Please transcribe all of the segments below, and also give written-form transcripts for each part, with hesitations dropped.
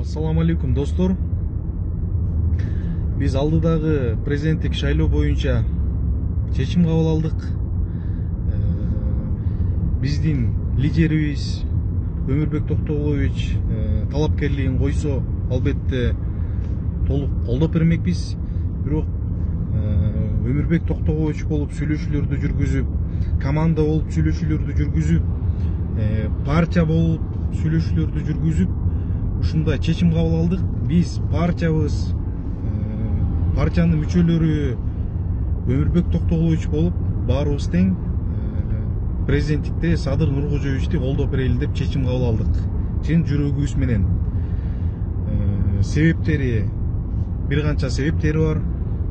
Assalamu алейкум достор. Биз алдыдагы президенттик шайлоо боюнча чечим кабыл алдык. Биздин лидерибиз Өмүрбек Токтогулович талапкерлигин койсо, албетте толук колдоп бермекпиз. Бирок Өмүрбек Токтогулович болуп сүйлөшүүлөрдү жүргүзүп, команда болуп сүйлөшүүлөрдү жүргүзүп, партия болуп сүйлөшүүлөрдү жүргүзүп, ушундай чечим кабыл алдык. Биз партиябыз, партиянын мүчөлөрү Өмүрбек Токтогулович болуп, баарыбыз тең президенттикте Садыр Нуркожоевичти колдоп берели деп чечим кабыл алдык. Чын жүрөгүбүз менен. Себептери, бир канча себептери бар.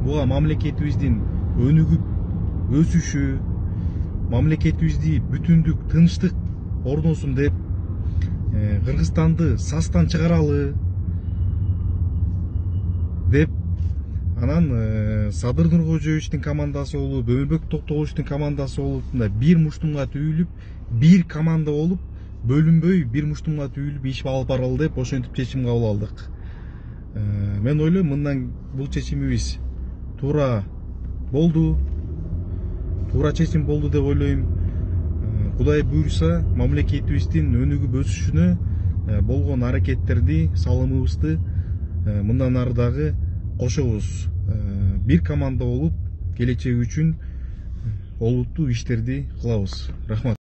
Буга мамлекетибиздин өнүгүп өсүшү, мамлекетибизди бүтүндүк, тынчтык орносун деп Кыргызстанды састан чыгаралы деп, анан Садыр Нуркожоевичтин командасы болуп, Өмүрбек Токтогуловичтин командасы болуп, бир муштумга түйүлүп, бир команда болуп, бөлүнбөй бир муштумга түйүлүп иш алып баралы деп ошентип чечим кабыл алдык. Мен ойлойм, мындан бул чечимибиз туура болду, туура чечим болду деп ойлойм. Кудай буйруса, мамлекетибиздин өнүгүп өсүшүнө болгон аракеттерди, салымыбызды мындан ары дагы кошобуз. Бир команда болуп, келечеги үчүн олуттуу иштерди кылабыз. Рахмат.